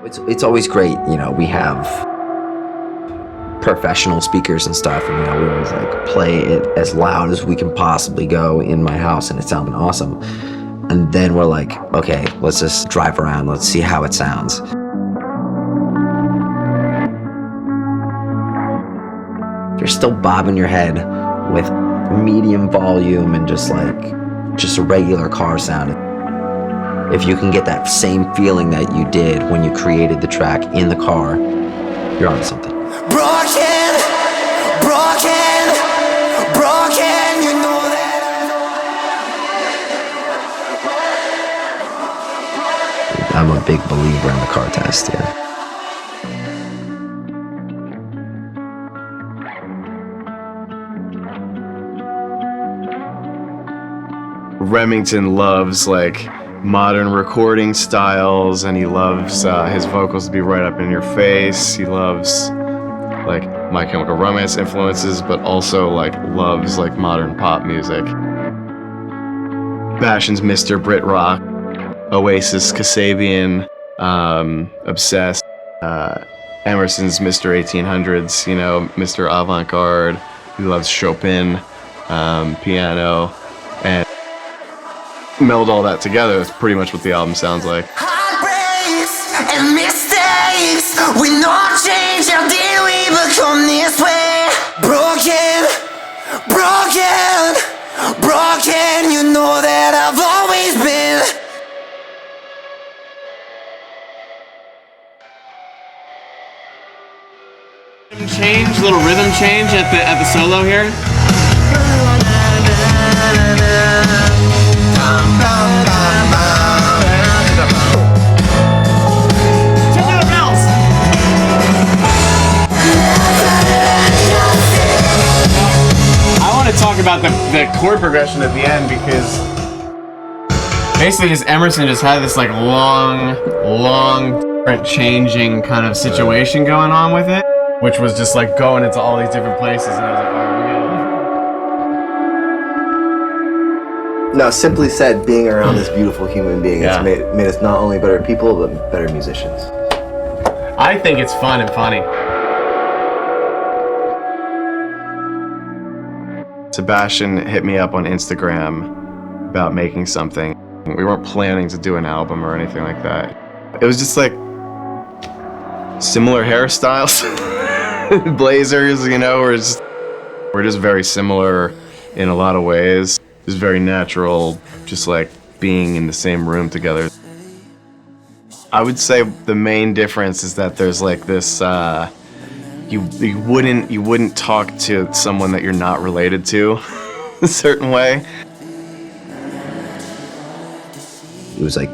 It's always great, you know, we have professional speakers and stuff, and, you know, we always like play it as loud as we can possibly go in my house, and it's sounding awesome. And then we're like, okay, let's just drive around, let's see how it sounds. You're still bobbing your head with medium volume and just a regular car sound. If you can get that same feeling that you did when you created the track in the car, you're onto something. Broken, broken, broken, you know that. I'm a big believer in the car test, yeah. Remington loves like modern recording styles, and he loves his vocals to be right up in your face. He loves like My Chemical Romance influences, but also like loves like modern pop music. Bastion's Mr. Brit Rock, Oasis, Kasabian, Obsessed, Emerson's Mr. 1800s, you know, Mr. Avant-Garde. He loves Chopin, piano, and meld all that together. That's pretty much what the album sounds like. Heartbreaks and mistakes, we not change. How did we become this way? Broken, broken, broken. You know that I've always been. Change, little rhythm change at the solo here. Talk about the chord progression at the end, because basically just Emerson just had this like long different changing kind of situation going on with it, which was just like going into all these different places, and I was like, oh, No, simply said, being around this beautiful human being has made us not only better people, but better musicians. I think it's fun and funny. Sebastian hit me up on Instagram about making something. We weren't planning to do an album or anything like that. It was just like similar hairstyles, blazers, you know, we're just very similar in a lot of ways. It's very natural, just like being in the same room together. I would say the main difference is that there's like this, you wouldn't talk to someone that you're not related to a certain way. It was like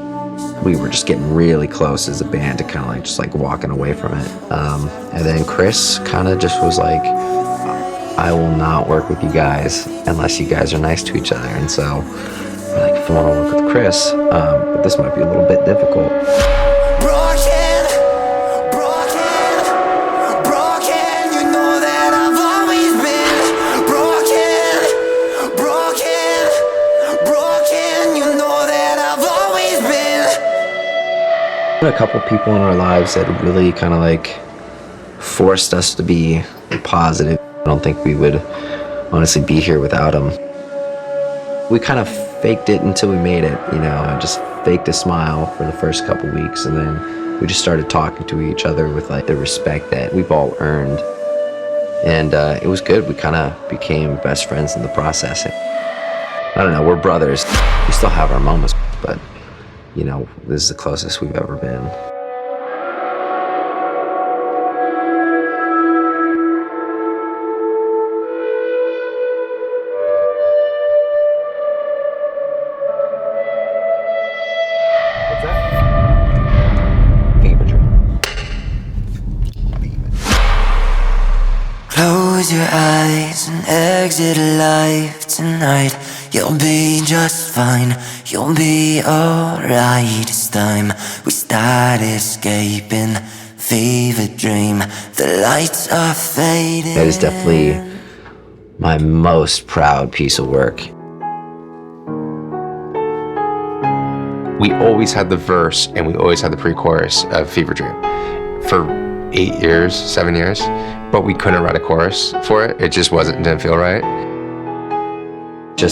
we were just getting really close as a band to kind of like just like walking away from it. And then Chris kind of just was like, I will not work with you guys unless you guys are nice to each other. And so we're like, if you want to work with Chris, but this might be a little bit difficult. A couple people in our lives that really kind of like forced us to be positive. I don't think we would honestly be here without them. We kind of faked it until we made it, you know, and just faked a smile for the first couple weeks, and then we just started talking to each other with like the respect that we've all earned. And it was good. We kind of became best friends in the process. I don't know, we're brothers. We still have our moments, but you know, this is the closest we've ever been. What's that? Fever dream. Close your eyes and exit life tonight. You'll be just fine, you'll be alright. It's time we start escaping fever dream. The lights are fading. That is definitely my most proud piece of work. we always had the verse and we always had the pre-chorus of Fever Dream for 7 years, but we couldn't write a chorus for it. It just didn't feel right.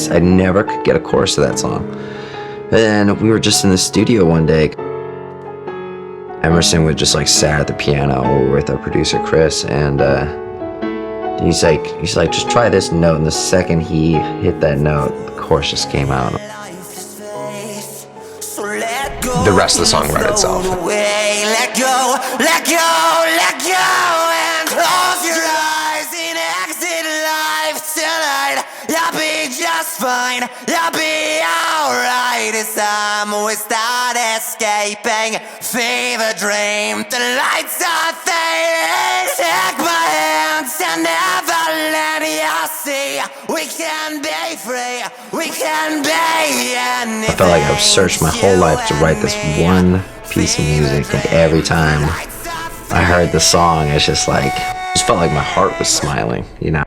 I never could get a chorus to that song. And we were just in the studio one day. Emerson was just like sat at the piano with our producer Chris, and he's like, just try this note. And the second he hit that note, the chorus just came out. The rest of the song wrote itself. Let go, let go, let go, and close your eyes and exit life tonight. You'll be just fine, you'll be alright. It's time we start escaping. Fever dream, the lights are fading. Take my hands and never let you see. We can be free, we can be anything. I felt like I've searched my whole life to write this one piece of music. Like every time I heard the song, it's just like, it just felt like my heart was smiling, you know?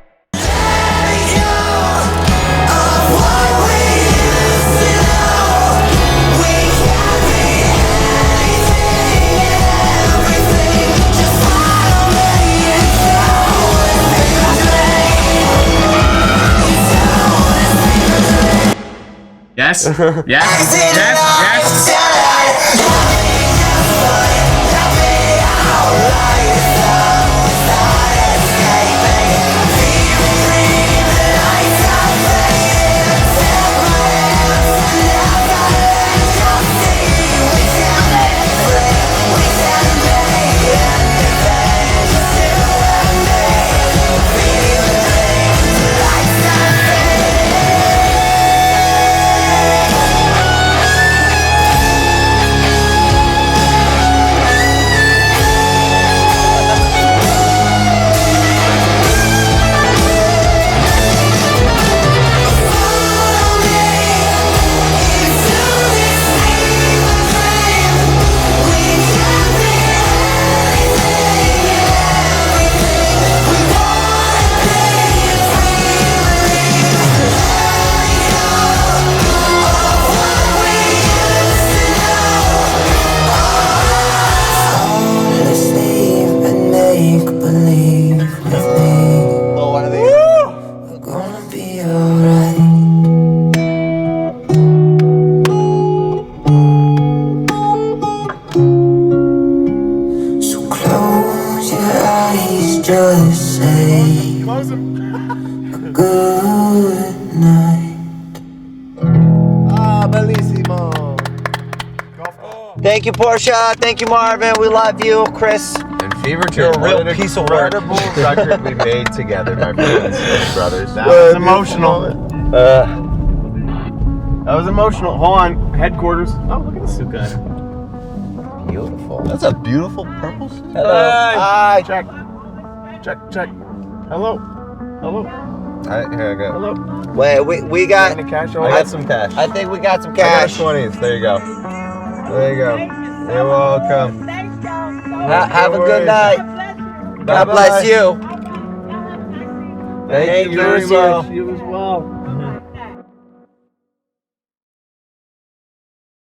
Yes? Yes? Yes? Yes? Just say a good night. Ah, bellissimo. Thank you, Porsche. Thank you, Marvin. We love you, Chris. And Fever Dream, You're a real piece of work. Incredible record we made together, my friends and brothers. That was emotional. That was emotional. Hold on. Headquarters. Oh, look at this suit guy. Beautiful. That's a beautiful purple suit. Hello. Hi. Check. Check, check. Hello. Hello. Alright, here I go. Hello. Wait, we got. Any cash? I got some cash. I think we got some I got cash. 20s. There you go. There you go. You're welcome. Have a good night. God bless you. Thank you very Yours, much. you as well.